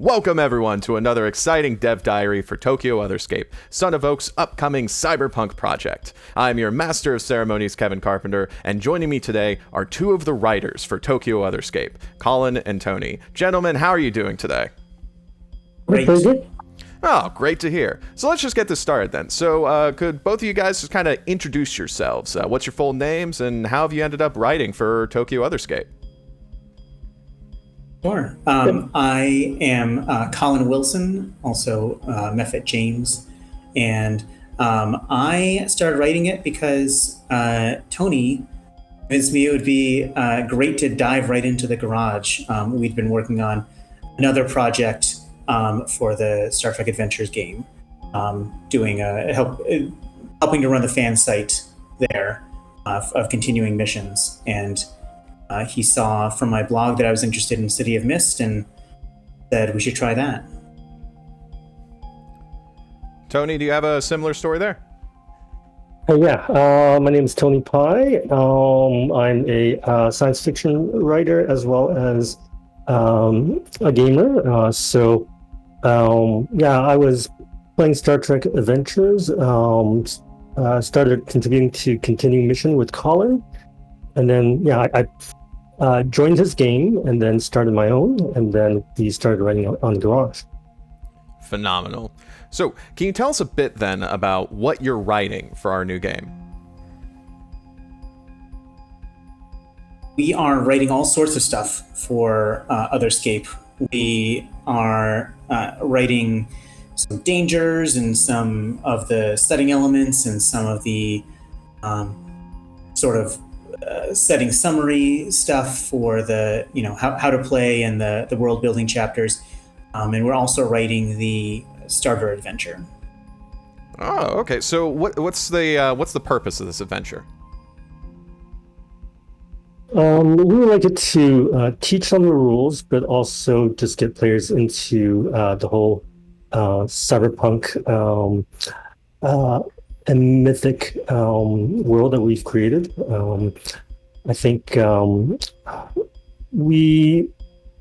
Welcome everyone to another exciting Dev Diary for Tokyo Otherscape, Son of Oak's upcoming Cyberpunk project. I'm your Master of Ceremonies, Kevin Carpenter, and joining me today are two of the writers for Tokyo Otherscape, Colin and Tony. Gentlemen, how are you doing today? Great. Oh, great to hear. So let's just get this started then. So could both of you guys just kind of introduce yourselves? What's your full names and how have you ended up writing for Tokyo Otherscape? Sure. I am Colin Wilson, also Mephit James, and I started writing it because Tony convinced me it would be great to dive right into the garage. We'd been working on another project for the Star Trek Adventures game, doing helping to run the fan site there of continuing missions, and he saw from my blog that I was interested in City of Mist and said we should try that. Tony, do you have a similar story there? My name is Tony Pye. I'm a science fiction writer as well as a gamer. I was playing Star Trek Adventures, started contributing to Continuing Mission with Colin, and then I joined his game and then started my own, and then we started writing on the garage. Phenomenal. So can you tell us a bit then about what you're writing for our new game? We are writing all sorts of stuff for Otherscape. We are writing some dangers and some of the setting elements and some of the setting summary stuff for the how to play and the world building chapters, and we're also writing the starter adventure. Oh, okay. So what's the purpose of this adventure? We would like it to teach them the rules, but also just get players into the whole cyberpunk and mythic world that we've created. I think we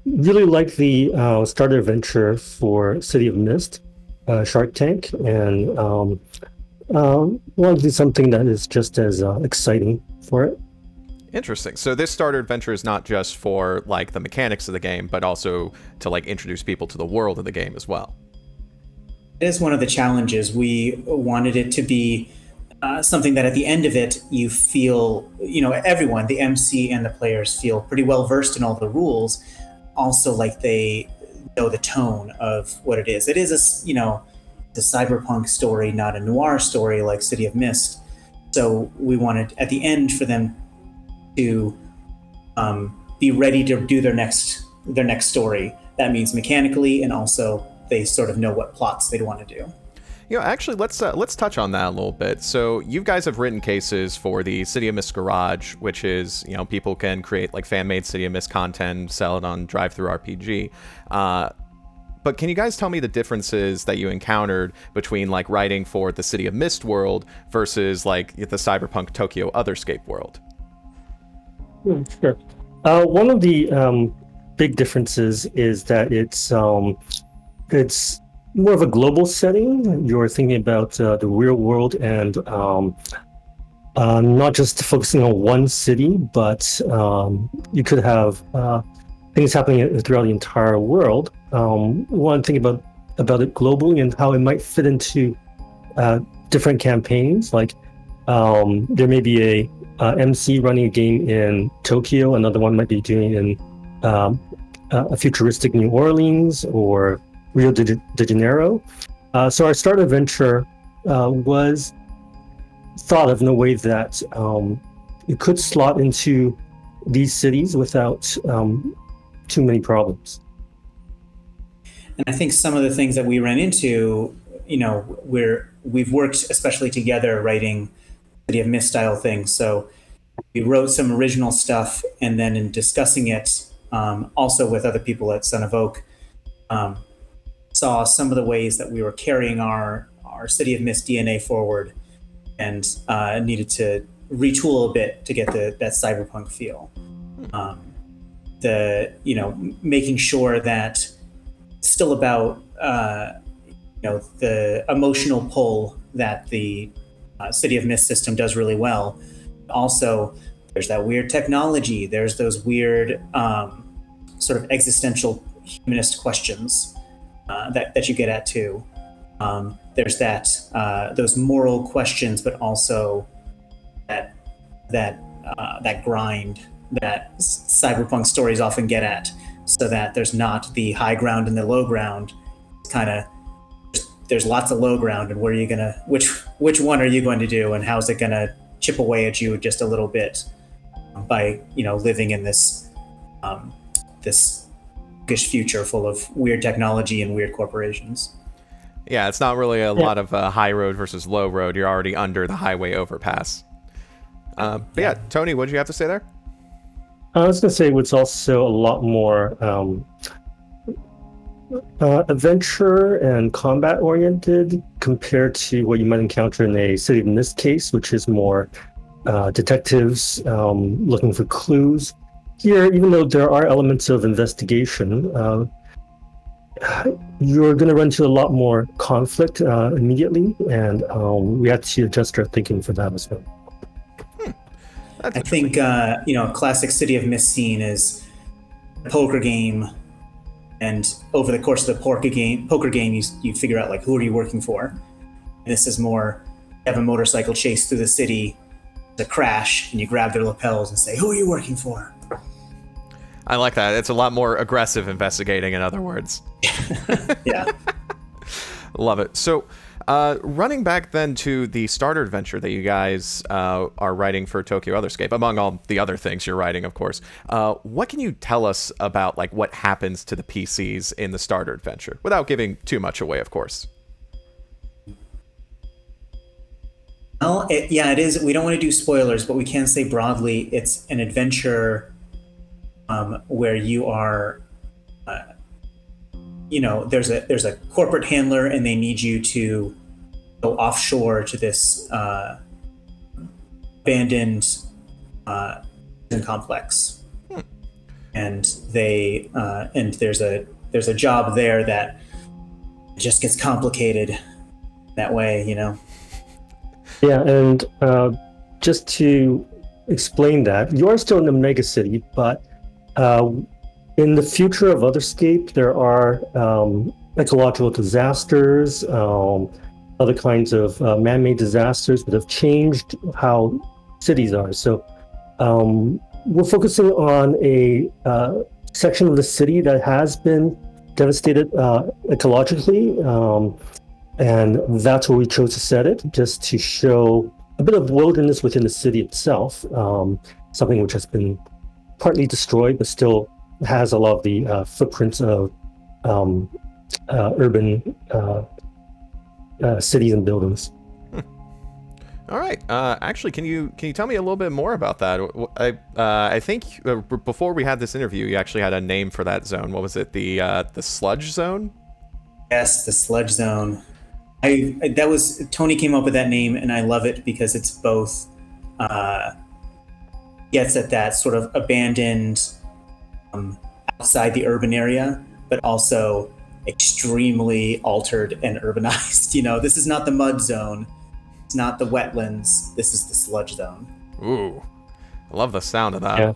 really like the starter adventure for City of Mist, Shark Tank, and want to do something that is just as exciting for it. Interesting. So this starter adventure is not just for like the mechanics of the game, but also to like introduce people to the world of the game as well. It is one of the challenges. We wanted it to be something that at the end of it, you feel, everyone, the MC and the players feel pretty well versed in all the rules. Also, like they know the tone of what it is. It is the cyberpunk story, not a noir story like City of Mist. So we wanted at the end for them to be ready to do their next story. That means mechanically, and also they sort of know what plots they'd want to do. Actually, let's touch on that a little bit. So you guys have written cases for the City of Mist Garage, which is, people can create like fan-made City of Mist content, sell it on drive-thru RPG. But can you guys tell me the differences that you encountered between like writing for the City of Mist world versus like the Cyberpunk Tokyo Otherscape world? Sure. One of the big differences is that it's more of a global setting. You're thinking about the real world and not just focusing on one city, but you could have things happening throughout the entire world. One thing about it globally and how it might fit into different campaigns. Like there may be a MC running a game in Tokyo, another one might be doing in a futuristic New Orleans or Rio de Janeiro. So our starter adventure was thought of in a way that it could slot into these cities without too many problems. And I think some of the things that we ran into, we've worked especially together writing City of Mist style things. So we wrote some original stuff, and then in discussing it, also with other people at Son of Oak, saw some of the ways that we were carrying our City of Mist DNA forward, and needed to retool a bit to get that cyberpunk feel. Making sure that still about the emotional pull that the City of Mist system does really well. Also, there's that weird technology. There's those weird sort of existential humanist questions that you get at too. There's those moral questions, but also that grind that cyberpunk stories often get at, so that there's not the high ground and the low ground. It's kind of there's lots of low ground, and where are you gonna which one are you going to do, and how's it gonna chip away at you just a little bit by living in this this future full of weird technology and weird corporations. Yeah, it's not really a lot of high road versus low road. You're already under the highway overpass. But yeah, Tony, what did you have to say there? I was going to say it's also a lot more adventure and combat oriented compared to what you might encounter in a City of Mist case, which is more detectives looking for clues. Here, even though there are elements of investigation, you're going to run into a lot more conflict immediately, and we had to adjust our thinking for that as well. I think a classic City of Mist scene is a poker game, and over the course of the poker game, you figure out like who are you working for. And this is more, you have a motorcycle chase through the city, a crash, and you grab their lapels and say, "Who are you working for?" I like that. It's a lot more aggressive investigating, in other words. Yeah. Love it. So, running back then to the starter adventure that you guys are writing for Tokyo Otherscape, among all the other things you're writing, of course, what can you tell us about like what happens to the PCs in the starter adventure, without giving too much away, of course? Well, it is. We don't want to do spoilers, but we can say broadly, it's an adventure where you are, there's a corporate handler, and they need you to go offshore to this abandoned complex, and there's a job there that just gets complicated that way, Yeah, and just to explain that, you are still in the mega city, but in the future of Otherscape, there are ecological disasters, other kinds of man-made disasters that have changed how cities are. So we're focusing on a section of the city that has been devastated ecologically, and that's where we chose to set it, just to show a bit of wilderness within the city itself, something which has been partly destroyed, but still has a lot of the footprints of urban cities and buildings. All right. Actually, can you tell me a little bit more about that? I think before we had this interview, you actually had a name for that zone. What was it? The sludge zone? Yes, the sludge zone. That was Tony came up with that name, and I love it because it's both gets at that sort of abandoned outside the urban area, but also extremely altered and urbanized. This is not the mud zone. It's not the wetlands. This is the sludge zone. Ooh, I love the sound of that. Yeah.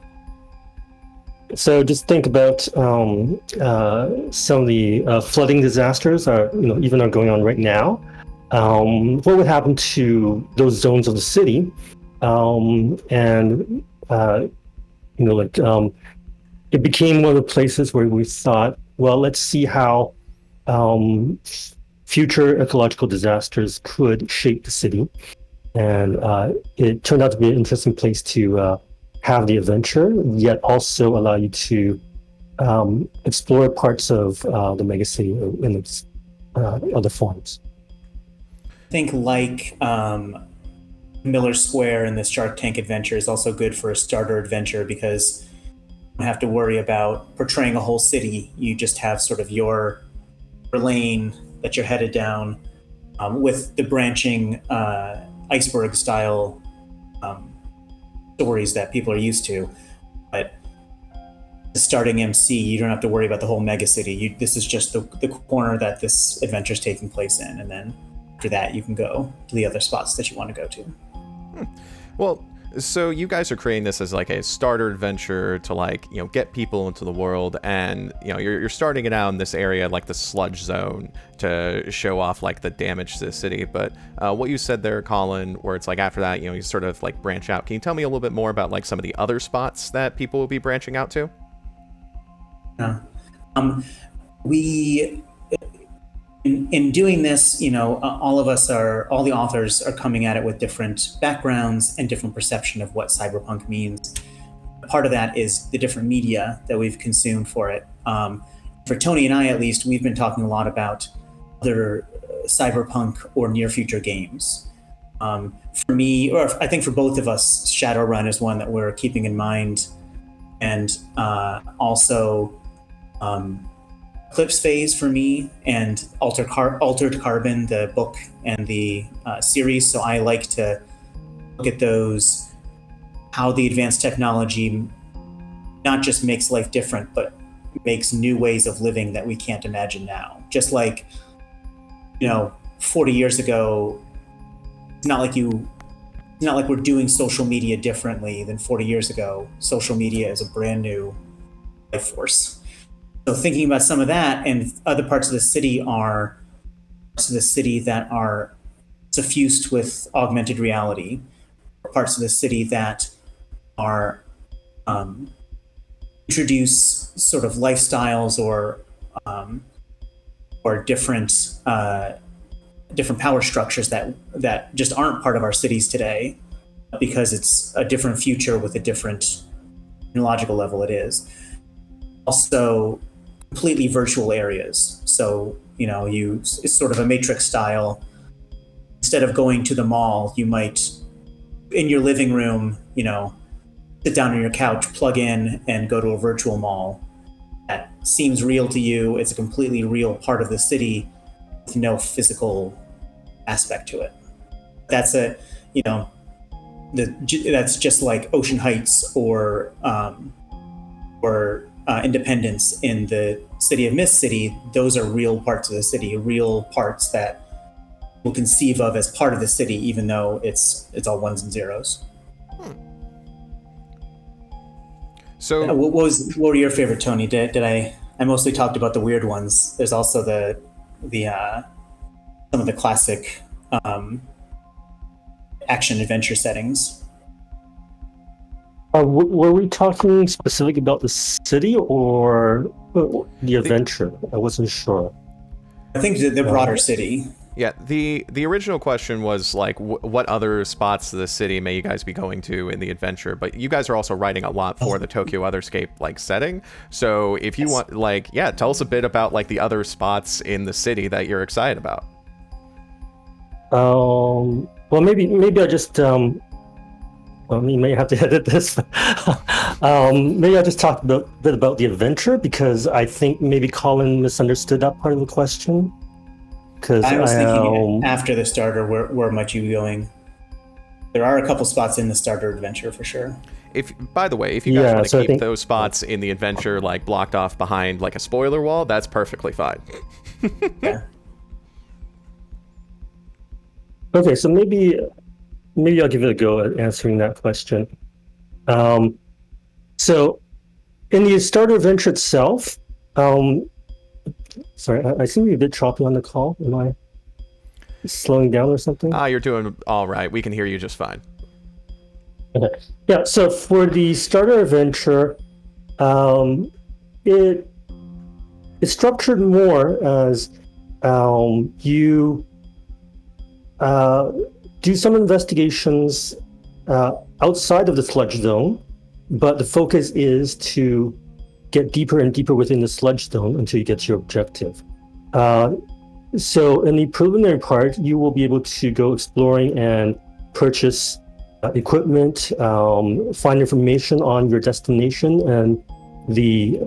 So just think about some of the flooding disasters are going on right now. What would happen to those zones of the city? It became one of the places where we thought, well, let's see how future ecological disasters could shape the city. And it turned out to be an interesting place to have the adventure, yet also allow you to explore parts of the megacity in its other forms. I think like Miller Square and the Shark Tank adventure is also good for a starter adventure, because you don't have to worry about portraying a whole city. You just have sort of your lane that you're headed down with the branching iceberg style stories that people are used to. But starting MC, you don't have to worry about the whole mega city. This is just the corner that this adventure is taking place in, and then after that, you can go to the other spots that you want to go to. Well, so you guys are creating this as like a starter adventure to like, get people into the world, and you're starting it out in this area like the sludge zone to show off like the damage to the city. But what you said there, Colin, where it's like after that, you sort of like branch out. Can you tell me a little bit more about like some of the other spots that people will be branching out to? We in doing this, all the authors are coming at it with different backgrounds and different perception of what cyberpunk means. Part of that is the different media that we've consumed for it. For Tony and I, at least, we've been talking a lot about other cyberpunk or near future games. For me, or I think for both of us, Shadowrun is one that we're keeping in mind, and also Eclipse Phase for me, and Altered Carbon, the book and the series. So I like to look at those, how the advanced technology not just makes life different, but makes new ways of living that we can't imagine now. Just like, 40 years ago, it's not like we're doing social media differently than 40 years ago. Social media is a brand new life force. So thinking about some of that, and other parts of the city that are suffused with augmented reality, or parts of the city that are introduce sort of lifestyles or different power structures that just aren't part of our cities today, because it's a different future with a different technological level it is. Also, completely virtual areas. So, it's sort of a Matrix style. Instead of going to the mall, you might, in your living room, sit down on your couch, plug in, and go to a virtual mall that seems real to you. It's a completely real part of the city with no physical aspect to it. That's that's just like Ocean Heights or Independence in the city of Mist City. Those are real parts of the city, real parts that we'll conceive of as part of the city, even though it's all ones and zeros. So what were your favorite, Tony? Did I mostly talked about the weird ones. There's also the some of the classic action adventure settings. Were we talking specific about the city or the adventure? I wasn't sure. I think the broader city. Yeah, the original question was like, what other spots of the city may you guys be going to in the adventure? But you guys are also writing a lot for the Tokyo Otherscape like setting. So if you want, tell us a bit about like the other spots in the city that you're excited about. Well, maybe I just you may have to edit this. Maybe I'll just talk a bit about the adventure, because I think maybe Colin misunderstood that part of the question. Because I was thinking after the starter, where might you be going? There are a couple spots in the starter adventure for sure. By the way, if you guys want to keep those spots in the adventure like blocked off behind like a spoiler wall, that's perfectly fine. Yeah. Okay, so maybe I'll give it a go at answering that question. So in the starter adventure itself, sorry, I seem to be a bit choppy on the call. Am I slowing down or something? You're doing all right. We can hear you just fine. Okay. Yeah, so for the starter adventure, it's structured more as you do some investigations outside of the sludge zone, but the focus is to get deeper and deeper within the sludge zone until you get to your objective. So in the preliminary part, you will be able to go exploring and purchase equipment, find information on your destination and the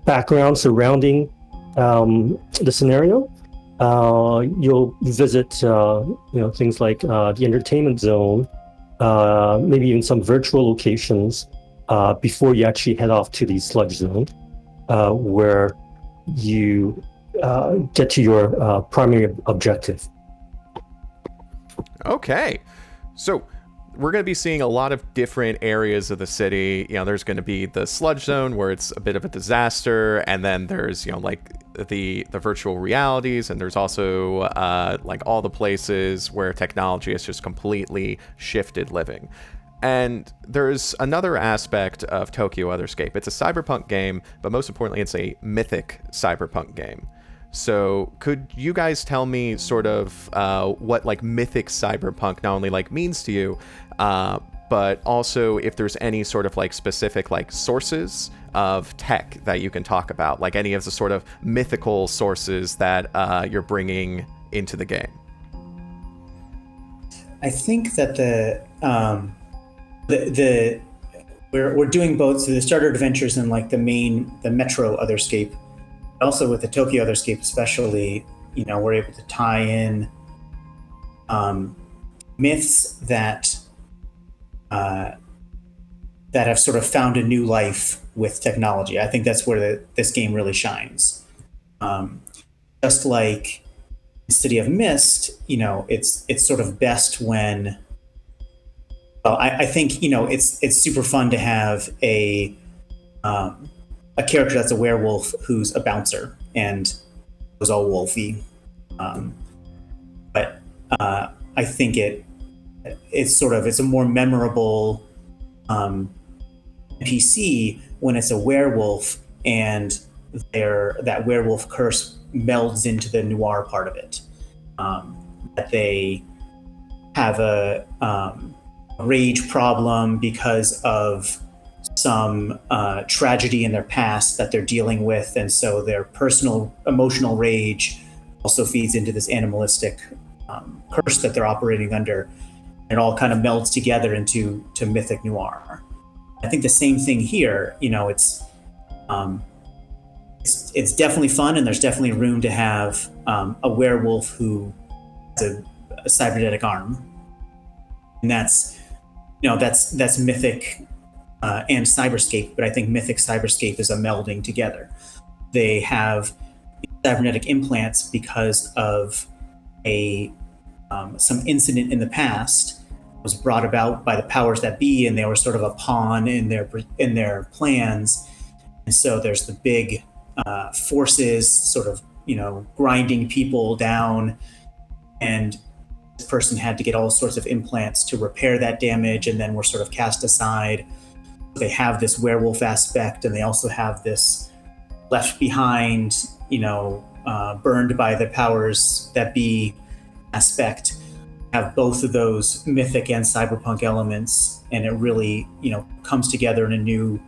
background surrounding the scenario. You'll visit things like the entertainment zone, maybe even some virtual locations before you actually head off to the sludge zone, where you get to your primary objective. Okay. So we're going to be seeing a lot of different areas of the city. There's going to be the sludge zone where it's a bit of a disaster. And then there's, like the virtual realities. And there's also like all the places where technology has just completely shifted living. And there's another aspect of Tokyo Otherscape. It's a cyberpunk game, but most importantly, it's a mythic cyberpunk game. So could you guys tell me sort of what like mythic cyberpunk not only like means to you, but also if there's any sort of like specific like sources of tech that you can talk about, like any of the sort of mythical sources that you're bringing into the game? I think that we're doing both. So the starter adventures and like the Metro Otherscape. Also with the Tokyo Otherscape especially, we're able to tie in myths that have sort of found a new life with technology. I think that's where this game really shines. Just like City of Mist, it's sort of best when. Well, I think it's super fun to have a character that's a werewolf who's a bouncer and was all wolfy, but I think it's a more memorable NPC when it's a werewolf and that werewolf curse melds into the noir part of it. That they have a rage problem because of some tragedy in their past that they're dealing with, and so their personal emotional rage also feeds into this animalistic curse that they're operating under. It all kind of melds together into mythic noir. I think the same thing here. It's definitely fun, and there's definitely room to have a werewolf who has a cybernetic arm, and that's mythic. And Cyberscape, but I think Mythic Cyberscape is a melding together. They have cybernetic implants because of some incident in the past was brought about by the powers that be, and they were sort of a pawn in their plans. And so there's the big forces sort of grinding people down, and this person had to get all sorts of implants to repair that damage, and then were sort of cast aside. They have this werewolf aspect, and they also have this left behind, burned by the powers that be aspect. Have both of those mythic and cyberpunk elements, and it really, comes together in a new,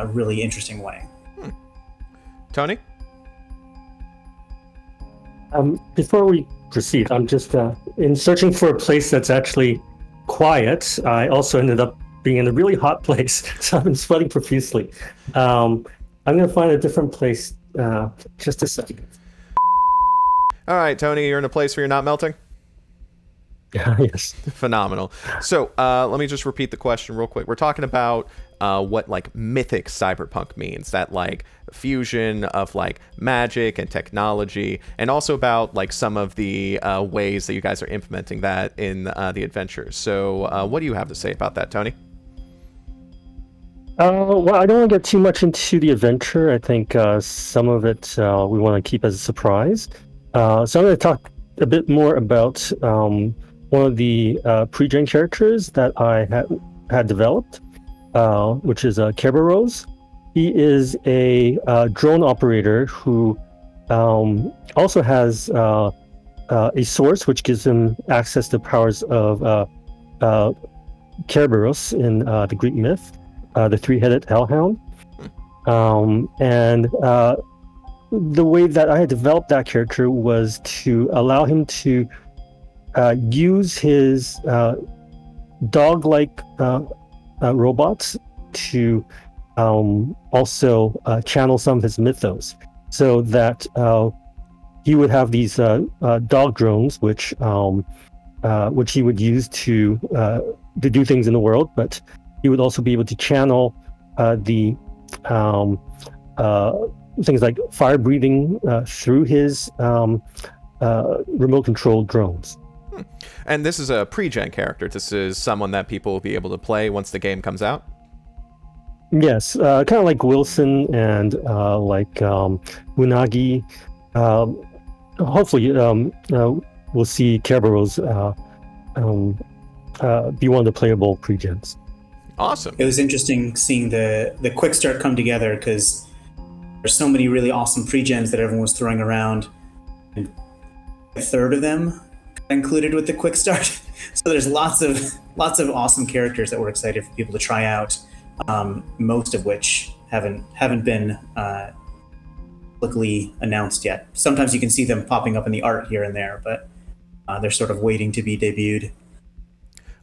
really interesting way. Tony? Before we proceed, I'm just in searching for a place that's actually quiet. I also ended up being in a really hot place, so I've been sweating profusely. I'm going to find a different place just a second. All right, Tony, you're in a place where you're not melting? Yes. Phenomenal. So let me just repeat the question real quick. We're talking about what like mythic cyberpunk means, that like fusion of like magic and technology, and also about like some of the ways that you guys are implementing that in the adventures. So what do you have to say about that, Tony? Well, I don't want to get too much into the adventure. I think some of it we want to keep as a surprise. So I'm going to talk a bit more about one of the pre-gen characters that I had developed, which is Kerberos. He is a drone operator who also has a source which gives him access to powers of Kerberos in the Greek myth, the three-headed hellhound. And the way that I had developed that character was to allow him to use his dog-like robots to also channel some of his mythos, so that he would have these dog drones, which he would use to do things in the world, but he would also be able to channel the things like fire breathing through his remote controlled drones. And this is a pre-gen character. This is someone that people will be able to play once the game comes out? Yes, kind of like Wilson and like Unagi. Hopefully, we'll see Kerberos be one of the playable pre-gens. Awesome. It was interesting seeing the quick start come together, because there's so many really awesome pre-gens that everyone was throwing around, and a third of them got included with the quick start. So there's lots of awesome characters that we're excited for people to try out. Most of which haven't been publicly announced yet. Sometimes you can see them popping up in the art here and there, but they're sort of waiting to be debuted.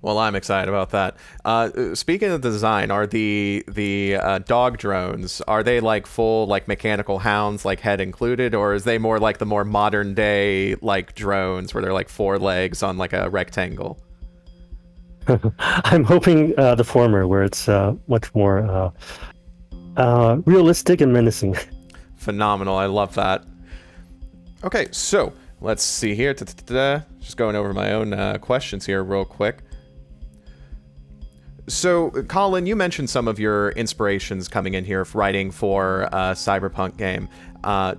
Well, I'm excited about that. Speaking of the design, are the dog drones, are they like full like mechanical hounds, like head included, or is they more like the more modern day like drones where they're like 4 legs on like a rectangle? I'm hoping the former, where it's much more realistic and menacing. Phenomenal. I love that. Okay, so let's see here. Just going over my own questions here real quick. So, Colin, you mentioned some of your inspirations coming in here writing for a Cyberpunk game.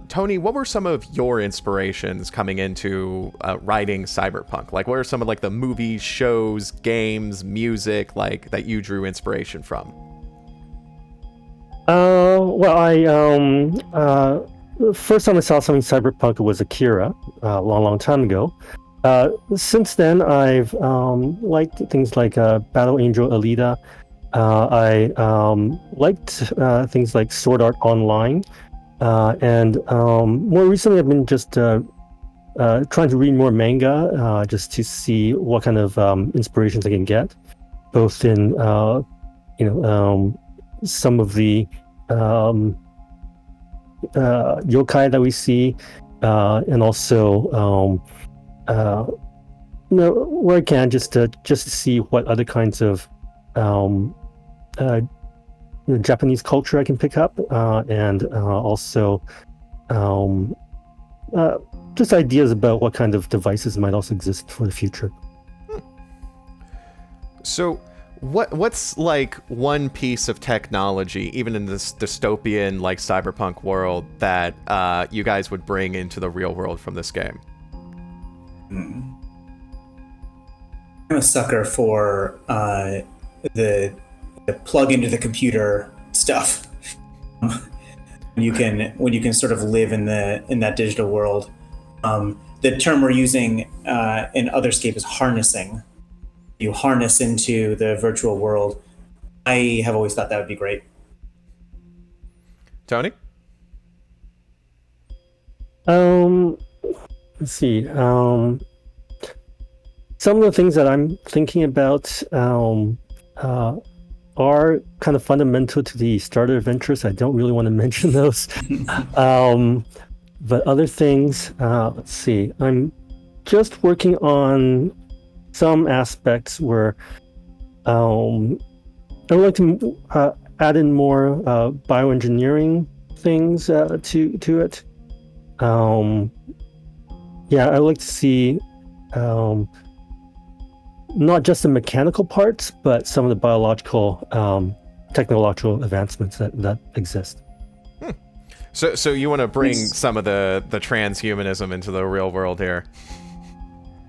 Tony, what were some of your inspirations coming into writing Cyberpunk? Like, what are some of like the movies, shows, games, music like that you drew inspiration from? Well, the first time I saw something cyberpunk was Akira, a long time ago. Since then, I've liked things like Battle Angel Alita. I liked things like Sword Art Online. And more recently, I've been just trying to read more manga, just to see what kind of inspirations I can get, both in some of the yokai that we see, and also where I can just to see what other kinds of Japanese culture I can pick up, and also just ideas about what kind of devices might also exist for the future. So what's like one piece of technology, even in this dystopian like cyberpunk world, that you guys would bring into the real world from this game? I'm a sucker for the plug into the computer stuff. when you can sort of live in that digital world. The term we're using in Otherscape is harnessing. You harness into the virtual world. I have always thought that would be great. Tony? Let's see. Some of the things that I'm thinking about are kind of fundamental to the starter adventures. I don't really want to mention those. But other things, let's see. I'm just working on some aspects where I would like to add in more bioengineering things to it. I would like to see not just the mechanical parts, but some of the biological, technological advancements that exist. So you want to bring some of the transhumanism into the real world here?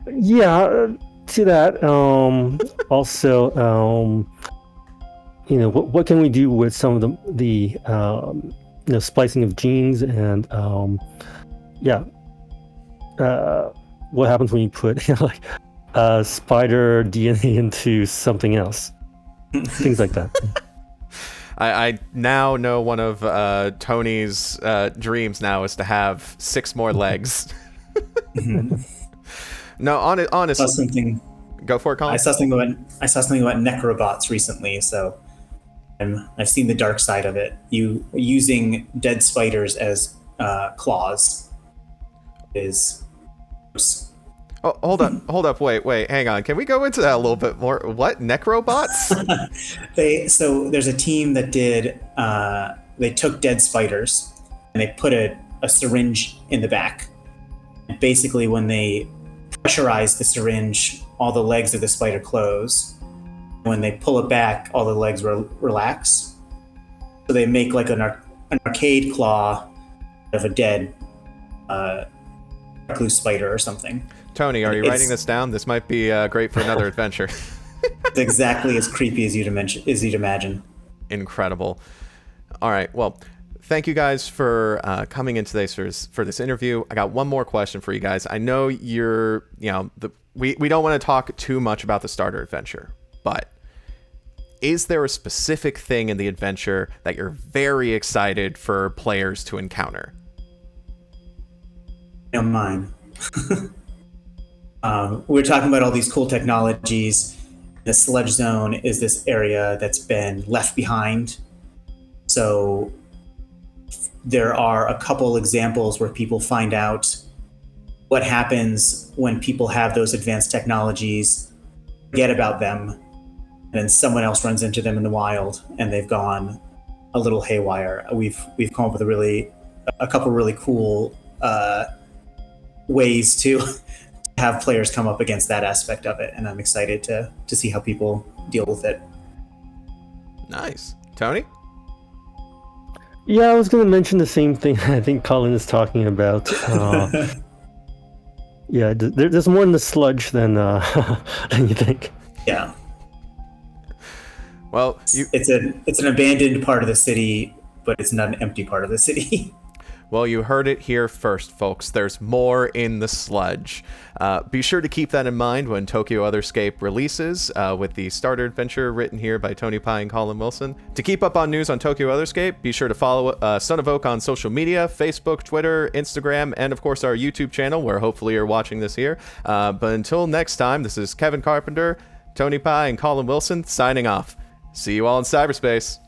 Yeah, to that. Also, what can we do with some of the splicing of genes, and what happens when you put like spider DNA into something else? Things like that. I now know one of Tony's dreams now is to have 6 more legs. No, honestly. Go for it, Colin. I saw something about necrobots recently, so I've seen the dark side of it. You using dead spiders as claws is. Oh, hold up, wait, hang on. Can we go into that a little bit more? What, necrobots? So there's a team that did. They took dead spiders and they put a syringe in the back. And basically, when they pressurize the syringe, all the legs of the spider close. When they pull it back, all the legs relax. So they make like an arcade claw of a dead recluse spider or something. Tony, are you writing this down? This might be great for another adventure. It's exactly as creepy as you'd imagine. Incredible. All right. Well, thank you guys for coming in today for this interview. I got one more question for you guys. I know we don't want to talk too much about the starter adventure, but is there a specific thing in the adventure that you're very excited for players to encounter? Mine. We're talking about all these cool technologies. The sludge zone is this area that's been left behind. So there are a couple examples where people find out what happens when people have those advanced technologies, forget about them, and then someone else runs into them in the wild and they've gone a little haywire. We've come up with a couple really cool ways to have players come up against that aspect of it, and I'm excited to see how people deal with it. Nice. Tony? Yeah, I was going to mention the same thing I think Colin is talking about. Yeah, there's more in the sludge than you think. Yeah. Well, it's an abandoned part of the city, but it's not an empty part of the city. Well, you heard it here first, folks. There's more in the sludge. Be sure to keep that in mind when Tokyo Otherscape releases with the starter adventure written here by Tony Pye and Colin Wilson. To keep up on news on Tokyo Otherscape, be sure to follow Son of Oak on social media, Facebook, Twitter, Instagram, and of course our YouTube channel, where hopefully you're watching this here. But until next time, this is Kevin Carpenter, Tony Pye, and Colin Wilson signing off. See you all in cyberspace.